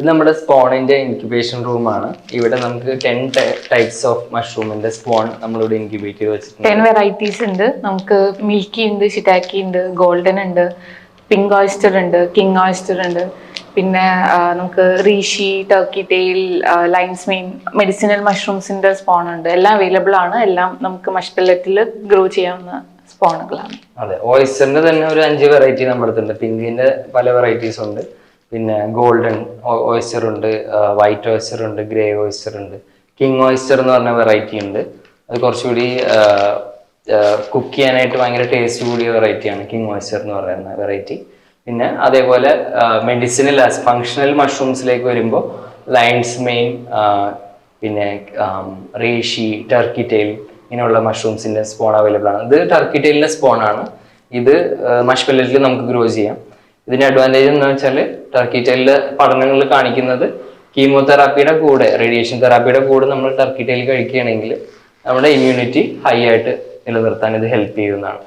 ഇത് നമ്മുടെ സ്പോണിന്റെ ഇൻക്യുബേഷൻ റൂമാണ്. ഇവിടെ നമുക്ക് 10 ടൈപ്സ് ഓഫ് മഷ്റൂമിന്റെ സ്പോൺ നമ്മളിവിടെ ഇൻക്യുബേറ്റ് ചെയ്ത് വെച്ചിട്ടുണ്ട്. 10 വെറൈറ്റീസ് ഉണ്ട്. നമുക്ക് മിൽക്കി ഉണ്ട്, ഷിറ്റാക്കി ഉണ്ട്, ഗോൾഡൻ ഉണ്ട്, പിങ്ക് ഓയിസ്റ്റർ ഉണ്ട്, കിങ് ഓയിസ്റ്റർ ഉണ്ട്, പിന്നെ നമുക്ക് reishi, turkey tail, lions mane, medicinal മഷ്റൂംസിന്റെ സ്പോൺ ഉണ്ട്. എല്ലാം അവൈലബിൾ ആണ്. എല്ലാം നമുക്ക് മഷ് പെല്ലറ്റിൽ ഗ്രോ ചെയ്യാവുന്ന സ്പോണുകളാണ്. അതെ, ഓയിസ്റ്ററിന്റെ തന്നെ ഒരു 5 വെറൈറ്റി നമ്മുടെ അടുത്തുണ്ട്. പിങ്കിന്റെ പല വെറൈറ്റീസ് ഉണ്ട്. പിന്നെ ഗോൾഡൻ ഓയിസ്റ്റർ ഉണ്ട്, വൈറ്റ് ഓയിസ്റ്റർ ഉണ്ട്, ഗ്രേ ഓയിസ്റ്റർ ഉണ്ട്, കിങ് ഓയിസ്റ്റർ എന്ന് പറഞ്ഞ വെറൈറ്റി ഉണ്ട്. അത് കുറച്ചുകൂടി കുക്ക് ചെയ്യാനായിട്ട് ഭയങ്കര ടേസ്റ്റ് കൂടിയ വെറൈറ്റിയാണ് കിങ് ഓയിസ്റ്റർ എന്ന് പറയുന്ന വെറൈറ്റി. പിന്നെ അതേപോലെ മെഡിസിനൽ ഫങ്ഷണൽ മഷ്റൂംസിലേക്ക് വരുമ്പോൾ ലയൺസ് മെയിൻ, പിന്നെ റേഷി, ടർക്കി ടെയിൽ ഇങ്ങനെയുള്ള മഷ്റൂംസിന്റെ സ്പോൺ അവൈലബിൾ ആണ്. ഇത് ടർക്കി ടെയിലിന്റെ സ്പോൺ ആണ്. ഇത് മഷ് പെല്ലറ്റിൽ നമുക്ക് ഗ്രോ ചെയ്യാം. ഇതിന്റെ അഡ്വാൻറ്റേജ് എന്ന് വെച്ചാൽ ടർക്കി ടെയിലിലെ പഠനങ്ങളിൽ കാണിക്കുന്നത് കീമോതെറാപ്പിയുടെ കൂടെ, റേഡിയേഷൻ തെറാപ്പിയുടെ കൂടെ നമ്മൾ ടർക്കി ടെയിൽ കഴിക്കുകയാണെങ്കിൽ നമ്മുടെ ഇമ്മ്യൂണിറ്റി ഹൈ ആയിട്ട് നിലനിർത്താൻ ഇത് ഹെൽപ്പ് ചെയ്യുന്നതാണ്.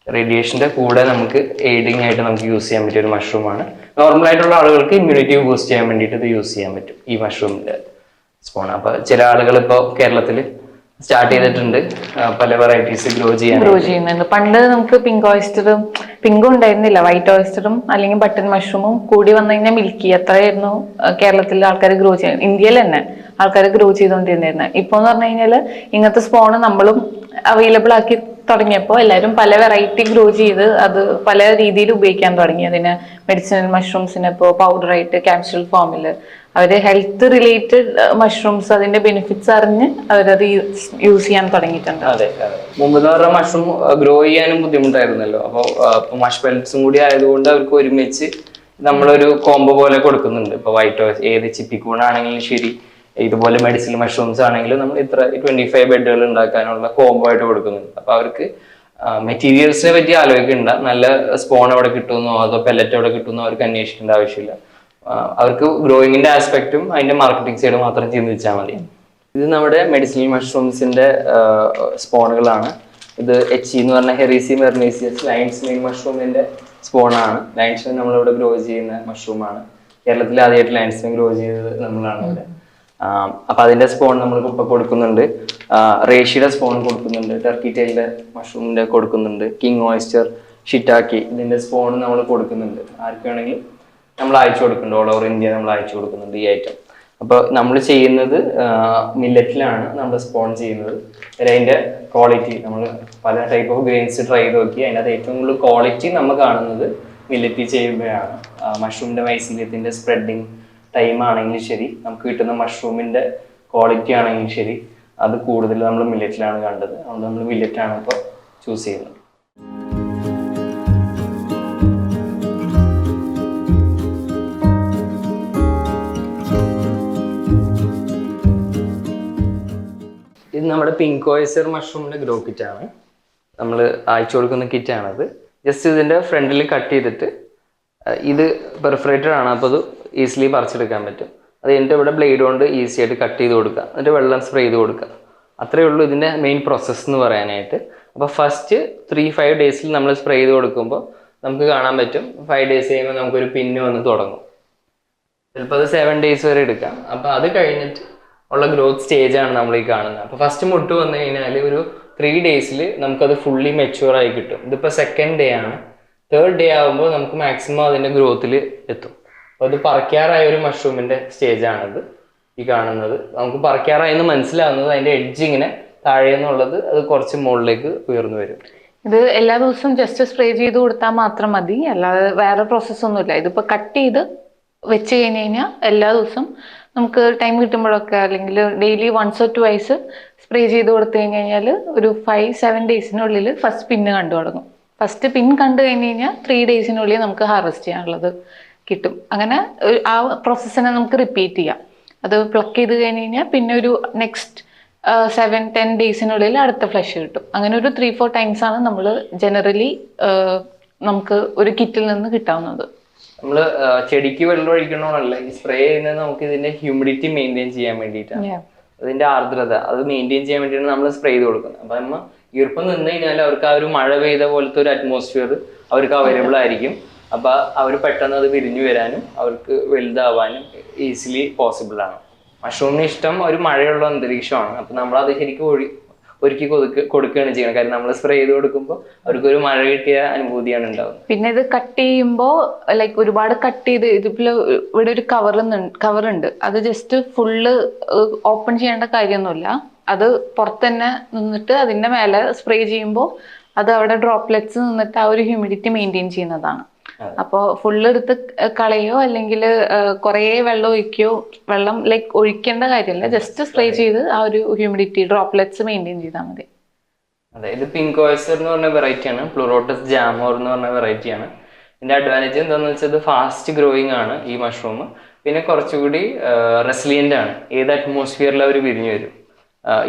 റേഡിയേഷന്റെ കൂടെ നമുക്ക് എയ്ഡിങ് ആയിട്ട് നമുക്ക് യൂസ് ചെയ്യാൻ പറ്റിയ ഒരു മഷ്റൂമാണ്. നോർമൽ ആയിട്ടുള്ള ആളുകൾക്ക് ഇമ്മ്യൂണിറ്റി ബൂസ്റ്റ് ചെയ്യാൻ വേണ്ടിയിട്ട് ഇത് യൂസ് ചെയ്യാൻ പറ്റും ഈ മഷ്റൂമിന്റെ സ്പോൺ. അപ്പൊ ചില ആളുകൾ ഇപ്പോൾ കേരളത്തിൽ സ്റ്റാർട്ട് ചെയ്തിട്ടുണ്ട് പല വെറൈറ്റീസ് ഗ്രോ ചെയ്യുന്നുണ്ട്. പണ്ട് നമുക്ക് പിങ്കും ഉണ്ടായിരുന്നില്ല, വൈറ്റ് ഓയിസ്റ്ററും അല്ലെങ്കിൽ ബട്ടൺ മഷ്റൂമും കൂടി വന്നു കഴിഞ്ഞാൽ മിൽക്കി അത്രയായിരുന്നു കേരളത്തിൽ ആൾക്കാർ ഗ്രോ ചെയ്യാൻ, ഇന്ത്യയിൽ തന്നെ ആൾക്കാർ ഗ്രോ ചെയ്തുകൊണ്ടിരുന്നിരുന്നത്. ഇപ്പൊ എന്ന് പറഞ്ഞു കഴിഞ്ഞാല് ഇങ്ങനത്തെ സ്പോണ് നമ്മളും അവൈലബിൾ ആക്കി തുടങ്ങിയപ്പോൾ എല്ലാവരും പല വെറൈറ്റി ഗ്രോ ചെയ്ത് അത് പല രീതിയിൽ ഉപയോഗിക്കാൻ തുടങ്ങി. അതിന് മെഡിസിനൽ മഷ്റൂംസിന് ഇപ്പോൾ പൗഡറായിട്ട്, ക്യാപ്സ്യൂൾ ഫോമില്, അവര് ഹെൽത്ത് റിലേറ്റഡ് മഷ്റൂംസ് അതിന്റെ ബെനിഫിറ്റ്സ് അറിഞ്ഞ് അവരത് യൂസ് ചെയ്യാൻ തുടങ്ങിയിട്ടുണ്ട്. അതെ, മുമ്പ് എന്ന് പറഞ്ഞാൽ മഷ്റൂം ഗ്രോ ചെയ്യാനും ബുദ്ധിമുട്ടായിരുന്നല്ലോ. അപ്പോൾ മഷ് പെല്ലറ്റ്സും കൂടി ആയതുകൊണ്ട് അവർക്ക് ഒരുമിച്ച് നമ്മളൊരു കോംബോ പോലെ കൊടുക്കുന്നുണ്ട്. ഇപ്പൊ വൈറ്റ് ഏത് ചിപ്പിക്കൂൺ ആണെങ്കിലും ശരി, ഇതുപോലെ മെഡിസിനൽ മഷ്റൂംസ് ആണെങ്കിലും നമ്മൾ ഇത്ര 25 ബെഡുകൾ ഉണ്ടാക്കാനുള്ള കോംബോ ആയിട്ട് കൊടുക്കുന്നുണ്ട്. അപ്പൊ അവർക്ക് മെറ്റീരിയൽസിനെ പറ്റി ആലോചിക്കണ്ട, നല്ല സ്പോൺ എവിടെ കിട്ടുമെന്നോ അതോ പെല്ലറ്റ് എവിടെ കിട്ടുമെന്നോ അവർക്ക് അന്വേഷിക്കേണ്ട ആവശ്യമില്ല. അവർക്ക് ഗ്രോയിങ്ങിന്റെ ആസ്പെക്റ്റും അതിന്റെ മാർക്കറ്റിംഗ് സൈഡ് മാത്രം ചിന്തിച്ചാൽ മതി. ഇത് നമ്മുടെ മെഡിസിനൽ മഷ്റൂംസിന്റെ സ്പോണുകളാണ്. ഇത് HE എന്ന് പറഞ്ഞ ഹെറീസി മെർനേസിയസ് ലയൺസ് മെയിൻ മഷ്റൂമിന്റെ സ്പോണാണ്. ലയൺസ് മെയിൻ നമ്മളിവിടെ ഗ്രോ ചെയ്യുന്ന മഷ്റൂമാണ്. കേരളത്തിൽ ആദ്യമായിട്ട് ലയൺസ് മെയിൻ ഗ്രോ ചെയ്തത് നമ്മളാണ് ഇവിടെ. അപ്പൊ അതിന്റെ സ്പോൺ നമ്മൾ ഇപ്പൊ കൊടുക്കുന്നുണ്ട്. റേഷിയുടെ സ്പോൺ കൊടുക്കുന്നുണ്ട്, ടർക്കി ടെയിലിന്റെ മഷ്റൂമിന്റെ കൊടുക്കുന്നുണ്ട്, കിങ് ഓയിസ്റ്റർ, ഷിറ്റാക്കി ഇതിന്റെ സ്പോൺ നമ്മൾ കൊടുക്കുന്നുണ്ട്. ആർക്കാണെങ്കിലും നമ്മൾ അയച്ചു കൊടുക്കുന്നുണ്ട്. ഓൾ ഓവർ ഇന്ത്യ നമ്മൾ അയച്ചു കൊടുക്കുന്നുണ്ട് ഈ ഐറ്റം. അപ്പോൾ നമ്മൾ ചെയ്യുന്നത് മില്ലറ്റിലാണ് നമ്മൾ സ്പോൺ ചെയ്യുന്നത്. അതിന്റെ ക്വാളിറ്റി നമ്മൾ പല ടൈപ്പ് ഓഫ് ഗ്രെയിൻസ് ട്രൈ ചെയ്ത് നോക്കി. അതിനകത്ത് ഏറ്റവും കൂടുതൽ ക്വാളിറ്റി നമ്മൾ കാണുന്നത് മില്ലറ്റിൽ ചെയ്യുമ്പോഴാണ്. മഷ്റൂമിന്റെ മൈസീലിയത്തിന്റെ സ്പ്രെഡിങ് ടൈം ആണെങ്കിലും ശരി, നമുക്ക് കിട്ടുന്ന മഷ്റൂമിന്റെ ക്വാളിറ്റി ആണെങ്കിലും ശരി, അത് കൂടുതൽ നമ്മൾ മില്ലറ്റിലാണ് കണ്ടത്. അതുകൊണ്ട് നമ്മൾ മില്ലറ്റാണ് ഇപ്പോൾ ചൂസ് ചെയ്യുന്നത്. ഇത് നമ്മുടെ പിങ്ക് ഓയിസ്റ്റർ മഷ്റൂമിന്റെ ഗ്രോ കിറ്റാണ്. നമ്മൾ അയച്ചു കൊടുക്കുന്ന കിറ്റാണത്. ജസ്റ്റ് ഇതിന്റെ ഫ്രണ്ടിൽ കട്ട് ചെയ്തിട്ട് ഇത് പെർഫറേറ്റഡ് ആണ്, അപ്പോൾ അത് ഈസിലി പറിച്ചെടുക്കാൻ പറ്റും. അത് കഴിഞ്ഞിട്ട് ഇവിടെ ബ്ലേഡ് കൊണ്ട് ഈസി ആയിട്ട് കട്ട് ചെയ്ത് കൊടുക്കുക, എന്നിട്ട് വെള്ളം സ്പ്രേ ചെയ്ത് കൊടുക്കുക. അത്രയേ ഉള്ളൂ ഇതിൻ്റെ മെയിൻ പ്രോസസ്സ് എന്ന് പറയാനായിട്ട്. അപ്പോൾ ഫസ്റ്റ് 3-5 ഡേയ്സിൽ നമ്മൾ സ്പ്രേ ചെയ്ത് കൊടുക്കുമ്പോൾ നമുക്ക് കാണാൻ പറ്റും 5 ഡേയ്സ് കഴിയുമ്പോൾ നമുക്കൊരു പിന്ന് വന്ന് തുടങ്ങും. ചിലപ്പോൾ അത് 7 ഡേയ്സ് വരെ എടുക്കാം. അപ്പോൾ അത് കഴിഞ്ഞിട്ട് ഉള്ള ഗ്രോത്ത് സ്റ്റേജാണ് നമ്മൾ ഈ കാണുന്നത്. അപ്പോൾ ഫസ്റ്റ് മുട്ട് വന്നു കഴിഞ്ഞാൽ ഒരു 3 ഡേയ്സിൽ നമുക്കത് ഫുള്ളി മെച്യൂറായി കിട്ടും. ഇതിപ്പോൾ 2nd ഡേ ആണ്. 3rd ഡേ ആകുമ്പോൾ നമുക്ക് മാക്സിമം അതിൻ്റെ ഗ്രോത്തിൽ എത്തും. അപ്പോൾ അത് പറിക്കാറായ ഒരു മഷ്റൂമിൻ്റെ സ്റ്റേജാണിത് ഈ കാണുന്നത്. നമുക്ക് പറിക്കാറായെന്ന് മനസ്സിലാവുന്നത് അതിൻ്റെ എഡ്ജ് ഇങ്ങനെ താഴേന്നുള്ളത് അത് കുറച്ച് മുകളിലേക്ക് ഉയർന്നു വരും. ഇത് എല്ലാ ദിവസവും ജസ്റ്റ് സ്പ്രേ ചെയ്ത് കൊടുത്താൽ മാത്രം മതി, അല്ലാതെ വേറെ പ്രോസസ്സൊന്നുമില്ല. ഇതിപ്പോൾ കട്ട് ചെയ്ത് വെച്ച് കഴിഞ്ഞ് കഴിഞ്ഞാൽ എല്ലാ ദിവസവും നമുക്ക് ടൈം കിട്ടുമ്പോഴൊക്കെ അല്ലെങ്കിൽ ഡെയിലി 1 or 2 സ്പ്രേ ചെയ്ത് കൊടുത്തു കഴിഞ്ഞ് കഴിഞ്ഞാൽ ഒരു 5-7 ഡേയ്സിനുള്ളിൽ ഫസ്റ്റ് പിന്ന് കണ്ടു തുടങ്ങും. ഫസ്റ്റ് പിൻ കണ്ടു കഴിഞ്ഞ് കഴിഞ്ഞാൽ 3 ഡേയ്സിനുള്ളിൽ നമുക്ക് ഹാർവെസ്റ്റ് ചെയ്യാനുള്ളത് കിട്ടും. അങ്ങനെ ആ പ്രോസസ്സിനെ നമുക്ക് റിപ്പീറ്റ് ചെയ്യാം. അത് പ്ലക്ക് ചെയ്ത് കഴിഞ്ഞ് കഴിഞ്ഞാൽ പിന്നെ ഒരു നെക്സ്റ്റ് 7-10 ഡേയ്സിനുള്ളിൽ അടുത്ത ഫ്ലഷ് കിട്ടും. അങ്ങനെ ഒരു 3-4 ടൈംസ് ആണ് നമ്മൾ ജനറലി നമുക്ക് ഒരു കിറ്റിൽ നിന്ന് കിട്ടാവുന്നത്. നമ്മൾ ചെടിക്ക് വെള്ളം ഒഴിക്കണമെന്നല്ല, ഈ സ്പ്രേ ചെയ്യുന്നത് നമുക്ക് ഇതിന്റെ ഹ്യൂമിഡിറ്റി മെയിൻറ്റെയിൻ ചെയ്യാൻ വേണ്ടിയിട്ടാണ്. അതിന്റെ ആർദ്രത അത് മെയിൻറ്റെയിൻ ചെയ്യാൻ വേണ്ടിയിട്ടാണ് നമ്മൾ സ്പ്രേ ചെയ്ത് കൊടുക്കുന്നത്. അപ്പം നമ്മൾ ഈർപ്പം നിന്ന് കഴിഞ്ഞാൽ അവർക്ക് ആ ഒരു മഴ പെയ്ത പോലത്തെ ഒരു അറ്റ്മോസ്ഫിയർ അവർക്ക് അവൈലബിൾ ആയിരിക്കും. അപ്പൊ അവർ പെട്ടെന്ന് അത് വിരിഞ്ഞു വരാനും അവർക്ക് വലുതാവാനും ഈസിലി പോസിബിൾ ആണ്. മഷ്റൂമിന് ഇഷ്ടം ഒരു മഴയുള്ള അന്തരീക്ഷമാണ്. അപ്പൊ നമ്മളത് ശരിക്കും ഒരുക്കി കൊടുക്കുകയാണ് ചെയ്യുന്നത്. കാര്യം നമ്മൾ സ്പ്രേ ചെയ്ത് കൊടുക്കുമ്പോൾ അവർക്കൊരു മഴ കിട്ടിയ അനുഭൂതിയാണ് ഉണ്ടാവുന്നത്. പിന്നെ ഇത് കട്ട് ചെയ്യുമ്പോൾ ലൈക്ക് ഒരുപാട് കട്ട് ചെയ്ത് ഇതിപ്പോ ഇവിടെ ഒരു കവറുണ്ട്, അത് ജസ്റ്റ് ഫുള്ള് ഓപ്പൺ ചെയ്യേണ്ട കാര്യമൊന്നുമില്ല. അത് പുറത്ത് തന്നെ നിന്നിട്ട് അതിന്റെ മേലെ സ്പ്രേ ചെയ്യുമ്പോൾ അത് അവിടെ ഡ്രോപ്ലെറ്റ്സ് നിന്നിട്ട് ആ ഒരു ഹ്യൂമിഡിറ്റി മെയിൻറ്റെയിൻ ചെയ്യുന്നതാണ്. അപ്പോൾ ഫുള്ള് എടുത്ത് കളയോ അല്ലെങ്കിൽ കുറേ വെള്ളം ഒഴിക്കുകയോ, വെള്ളം ലൈക്ക് ഒഴിക്കേണ്ട കാര്യമില്ല, ജസ്റ്റ് സ്പ്രേ ചെയ്ത് ആ ഒരു ഹ്യൂമിഡിറ്റി ഡ്രോപ്ലെറ്റ്സ് മെയിൻറ്റെയിൻ ചെയ്താൽ മതി. അതെ, ഇത് പിങ്ക് ഓയിസ്റ്റർ എന്ന് പറഞ്ഞ വെറൈറ്റിയാണ്. പ്ലൂറോട്ടസ് ജാമോർ എന്ന് പറഞ്ഞ വെറൈറ്റിയാണ്. ഇതിന്റെ അഡ്വാൻറ്റേജ് എന്താണെന്ന് വെച്ചാൽ ഇത് ഫാസ്റ്റ് ഗ്രോയിങ് ആണ് ഈ മഷ്റൂം. പിന്നെ കുറച്ചുകൂടി റെസിലിയന്റ് ആണ്, ഏത് അറ്റ്മോസ്ഫിയറിൽ അവർ വിരിഞ്ഞു വരും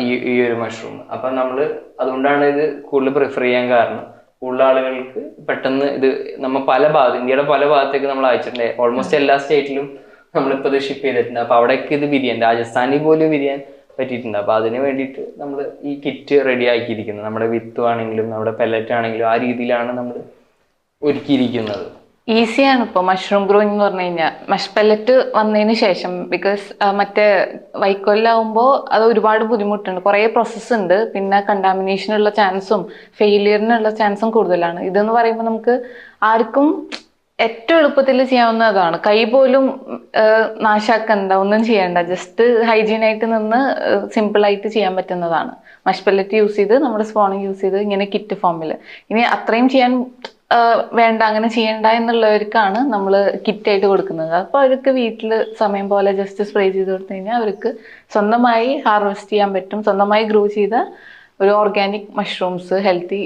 ഈ ഒരു മഷ്റൂം. അപ്പം നമ്മൾ അതുകൊണ്ടാണ് ഇത് കൂടുതൽ പ്രിഫർ ചെയ്യാൻ കാരണം. കൂടുതൽ ആളുകൾക്ക് പെട്ടെന്ന് ഇത് ഇന്ത്യയുടെ പല ഭാഗത്തേക്ക് നമ്മൾ അയച്ചിട്ടുണ്ട്. ഓൾമോസ്റ്റ് എല്ലാ സ്റ്റേറ്റിലും നമ്മളിപ്പോൾ ഇത് ഷിപ്പ് ചെയ്തിട്ടുണ്ട്. അപ്പൊ അവിടേക്ക് ഇത് വിരിയാൻ, രാജസ്ഥാനിൽ പോലും വിരിയാൻ പറ്റിയിട്ടുണ്ട്. അപ്പൊ അതിന് വേണ്ടിയിട്ട് നമ്മൾ ഈ കിറ്റ് റെഡി ആക്കിയിരിക്കുന്നത്. നമ്മുടെ വിത്ത് ആണെങ്കിലും നമ്മുടെ പെല്ലറ്റ് ആണെങ്കിലും ആ രീതിയിലാണ് നമ്മൾ ഒരുക്കിയിരിക്കുന്നത്. ഈസിയാണ് ഇപ്പോൾ മഷ്റൂം ഗ്രോയിങ് എന്ന് പറഞ്ഞു കഴിഞ്ഞാൽ. മഷ് പെല്ലറ്റ് വന്നതിന് ശേഷം, ബിക്കോസ് മറ്റേ വൈക്കോലാവുമ്പോൾ അത് ഒരുപാട് ബുദ്ധിമുട്ടുണ്ട്, കുറേ പ്രോസസ്സ് ഉണ്ട്, പിന്നെ കണ്ടാമിനേഷനുള്ള ചാൻസും ഫെയിലിയറിനുള്ള ചാൻസും കൂടുതലാണ്. ഇതെന്ന് പറയുമ്പോൾ നമുക്ക് ആർക്കും ഏറ്റവും എളുപ്പത്തിൽ ചെയ്യാവുന്നതാണ്. കൈ പോലും നാശാക്കണ്ട, ഒന്നും ചെയ്യണ്ട, ജസ്റ്റ് ഹൈജീനായിട്ട് നിന്ന് സിമ്പിളായിട്ട് ചെയ്യാൻ പറ്റുന്നതാണ്. മഷ് പെല്ലറ്റ് യൂസ് ചെയ്ത് നമ്മുടെ സ്പോണിങ് യൂസ് ചെയ്ത് ഇങ്ങനെ കിറ്റ് ഫോമിൽ. ഇനി അത്രയും ചെയ്യാൻ വേണ്ട, അങ്ങനെ ചെയ്യണ്ട എന്നുള്ളവർക്കാണ് നമ്മൾ കിറ്റായിട്ട് കൊടുക്കുന്നത്. അപ്പോൾ അവർക്ക് വീട്ടിൽ സമയം പോലെ ജസ്റ്റ് സ്പ്രേ ചെയ്ത് കൊടുത്തു കഴിഞ്ഞാൽ അവർക്ക് സ്വന്തമായി ഹാർവെസ്റ്റ് ചെയ്യാൻ പറ്റും. സ്വന്തമായി ഗ്രോ ചെയ്ത ഒരു ഓർഗാനിക് മഷ്റൂംസ് ഹെൽത്ത്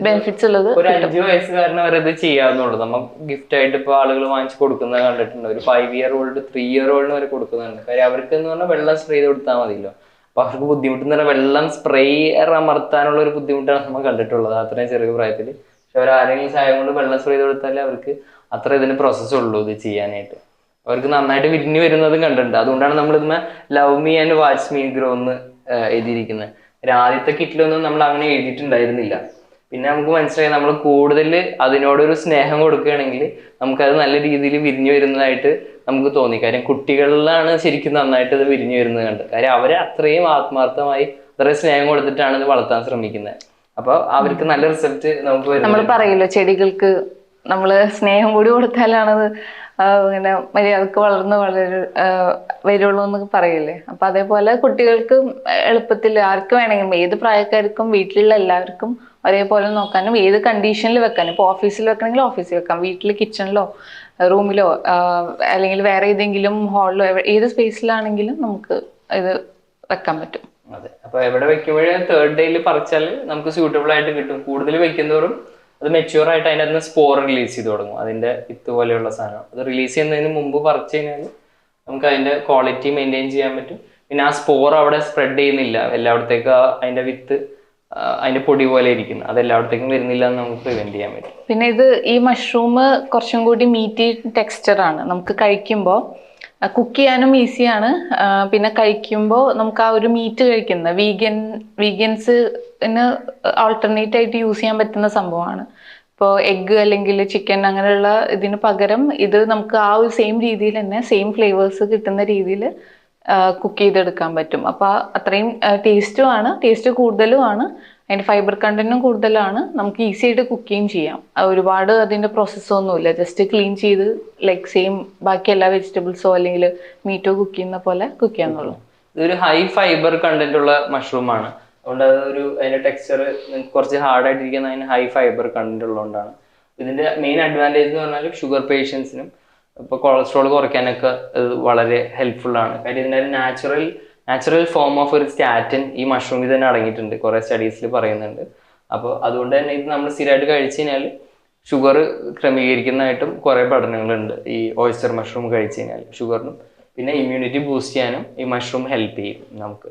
ബെനിഫിറ്റ്സ് ഉള്ളത്. ഒരു 5 വയസ്സുകാരന് വരെ ഇത് ചെയ്യാവുന്നുള്ളൂ. നമുക്ക് ഗിഫ്റ്റ് ആയിട്ട് ഇപ്പോൾ ആളുകൾ വാങ്ങിച്ച് കൊടുക്കുന്നത് കണ്ടിട്ടുണ്ട്. ഒരു 5 ഇയർ ഓൾഡ് 3 ഇയർ ഓൾഡിന് വരെ കൊടുക്കുന്നുണ്ട്. കാര്യം അവർക്ക് എന്ന് പറഞ്ഞാൽ വെള്ളം സ്പ്രേ ചെയ്ത് കൊടുത്താൽ മതിയല്ലോ. അപ്പൊ അവർക്ക് ബുദ്ധിമുട്ടെന്ന് പറഞ്ഞാൽ വെള്ളം സ്പ്രേ അമർത്താനുള്ള ഒരു ബുദ്ധിമുട്ടാണ് നമ്മൾ കണ്ടിട്ടുള്ളത് അത്രയും ചെറിയ പ്രായത്തിൽ. പക്ഷെ അവർ ആരെങ്കിലും സഹായം കൊണ്ട് വെള്ളം സ്പ്രേ ചെയ്ത് കൊടുത്താലേ അവർക്ക് അത്ര ഇതിന് പ്രോസസ്സ് ഉള്ളൂ ഇത് ചെയ്യാനായിട്ട്. അവർക്ക് നന്നായിട്ട് വിരിഞ്ഞു വരുന്നതും കണ്ടിട്ടുണ്ട്. അതുകൊണ്ടാണ് നമ്മൾ ഇതിന് love me and watch me grow എന്ന് എഴുതിയിരിക്കുന്നത്. ആദ്യത്തെ കിറ്റിലൊന്നും നമ്മൾ അങ്ങനെ എഴുതിയിട്ടുണ്ടായിരുന്നില്ല. പിന്നെ നമുക്ക് മനസ്സിലായി നമ്മൾ കൂടുതൽ അതിനോടൊരു സ്നേഹം കൊടുക്കുകയാണെങ്കിൽ നമുക്കത് നല്ല രീതിയിൽ വിരിഞ്ഞു വരുന്നതായിട്ട് നമുക്ക് തോന്നി. കാര്യം കുട്ടികളിലാണ് ശരിക്കും നന്നായിട്ട് ഇത് വിരിഞ്ഞു വരുന്നത് കണ്ട്. കാര്യം അവരെ അത്രയും ആത്മാർത്ഥമായി അത്രയും സ്നേഹം കൊടുത്തിട്ടാണ് ഇത് വളർത്താൻ ശ്രമിക്കുന്നത്. അപ്പൊ അവർക്ക് നല്ല റിസൾട്ട് നമുക്ക് നമ്മൾ പറയില്ലോ, ചെടികൾക്ക് നമ്മൾ സ്നേഹം കൂടി കൊടുത്താലാണത് ഇങ്ങനെ മര്യാദക്ക് വളർന്ന് വരുള്ളൂ എന്നൊക്കെ പറയില്ലേ. അപ്പൊ അതേപോലെ കുട്ടികൾക്ക് എളുപ്പത്തിൽ ആർക്ക് വേണമെങ്കിലും, ഏത് പ്രായക്കാർക്കും വീട്ടിലുള്ള എല്ലാവർക്കും ഒരേപോലെ നോക്കാനും ഏത് കണ്ടീഷനിൽ വെക്കാനും. ഇപ്പോൾ ഓഫീസിൽ വെക്കണമെങ്കിൽ ഓഫീസിൽ വെക്കാം, വീട്ടിൽ കിച്ചണിലോ റൂമിലോ അല്ലെങ്കിൽ വേറെ ഏതെങ്കിലും ഹാളിലോ ഏത് സ്പേസിലാണെങ്കിലും നമുക്ക് ഇത് വെക്കാൻ പറ്റും. അതെ, അപ്പൊ എവിടെ വെക്കുമ്പോഴേ 3rd ഡേയിൽ പറിച്ചാൽ നമുക്ക് സ്യൂട്ടബിൾ ആയിട്ട് കിട്ടും. കൂടുതൽ വെക്കുന്നതോറും അത് മെച്യൂർ ആയിട്ട് അതിൻ്റെ അകത്ത് സ്പോർ റിലീസ് ചെയ്ത് തുടങ്ങും. അതിന്റെ വിത്ത് പോലെയുള്ള സാധനം അത് റിലീസ് ചെയ്യുന്നതിന് മുമ്പ് പറിച്ചു കഴിഞ്ഞാൽ നമുക്ക് അതിന്റെ ക്വാളിറ്റി മെയിൻറ്റെയിൻ ചെയ്യാൻ പറ്റും. പിന്നെ ആ സ്പോർ അവിടെ സ്പ്രെഡ് ചെയ്യുന്നില്ല, എല്ലായിടത്തേക്കും അതിന്റെ വിത്ത് അതിന്റെ പൊടി പോലെ ഇരിക്കുന്നു, അത് എല്ലായിടത്തേക്കും വരുന്നില്ല എന്ന് നമുക്ക് പ്രിവെന്റ് ചെയ്യാൻ പറ്റും. പിന്നെ ഇത് ഈ മഷ്റൂം കുറച്ചും കൂടി മീറ്റി ടെക്സ്ചറാണ്. നമുക്ക് കഴിക്കുമ്പോൾ കുക്ക് ചെയ്യാനും ഈസിയാണ്. പിന്നെ കഴിക്കുമ്പോൾ നമുക്ക് ആ ഒരു മീറ്റ് കഴിക്കുന്ന വീഗൻസിന് ആൾട്ടർനേറ്റ് ആയിട്ട് യൂസ് ചെയ്യാൻ പറ്റുന്ന സംഭവമാണ്. ഇപ്പോൾ എഗ്ഗ് അല്ലെങ്കിൽ ചിക്കൻ അങ്ങനെയുള്ള ഇതിന് പകരം ഇത് നമുക്ക് ആ ഒരു സെയിം രീതിയിൽ തന്നെ സെയിം ഫ്ലേവേഴ്സ് കിട്ടുന്ന രീതിയിൽ കുക്ക് ചെയ്തെടുക്കാൻ പറ്റും. അപ്പോൾ അത്രയും ടേസ്റ്റ് കൂടുതലുമാണ്, അതിൻ്റെ ഫൈബർ കണ്ടന്റും കൂടുതലാണ്. നമുക്ക് ഈസി ആയിട്ട് കുക്കിങ് ചെയ്യാം. ഒരുപാട് അതിൻ്റെ പ്രോസസ്സൊന്നുമില്ല, ജസ്റ്റ് ക്ലീൻ ചെയ്ത് ലൈക്ക് സെയിം ബാക്കി എല്ലാ വെജിറ്റബിൾസോ അല്ലെങ്കിൽ മീറ്റോ കുക്ക് ചെയ്യുന്ന പോലെ കുക്ക് ചെയ്യാന്നുള്ളൂ. ഇതൊരു ഹൈ ഫൈബർ കണ്ടന്റ് ഉള്ള മഷ്റൂമാണ്. അതുകൊണ്ട് അതിന്റെ ടെക്സ്ചർ കുറച്ച് ഹാർഡായിട്ടിരിക്കുന്ന അതിന് ഹൈ ഫൈബർ കണ്ടന്റ് ഉള്ളതുകൊണ്ടാണ്. ഇതിന്റെ മെയിൻ അഡ്വാൻറ്റേജ് എന്ന് പറഞ്ഞാൽ ഷുഗർ പേഷ്യൻസിനും ഇപ്പോൾ കൊളസ്ട്രോൾ കുറയ്ക്കാനൊക്കെ വളരെ ഹെൽപ്ഫുൾ ആണ്. കാര്യം ഇതിൻ്റെ നാച്ചുറൽ ഫോം ഓഫ് ഒരു സ്റ്റാറ്റിൻ ഈ മഷ്റൂമിൽ തന്നെ അടങ്ങിയിട്ടുണ്ട്, കുറേ സ്റ്റഡീസിൽ പറയുന്നുണ്ട്. അപ്പോൾ അതുകൊണ്ട് തന്നെ ഇത് നമ്മൾ സ്ഥിരമായിട്ട് കഴിച്ചു കഴിഞ്ഞാൽ ഷുഗർ ക്രമീകരിക്കുന്നതായിട്ടും കുറേ പഠനങ്ങളുണ്ട്. ഈ ഓയിസ്റ്റർ മഷ്റൂം കഴിച്ചു കഴിഞ്ഞാൽ ഷുഗറിനും പിന്നെ ഇമ്മ്യൂണിറ്റി ബൂസ്റ്റ് ചെയ്യാനും ഈ മഷ്റൂം ഹെൽപ്പ് ചെയ്യും നമുക്ക്.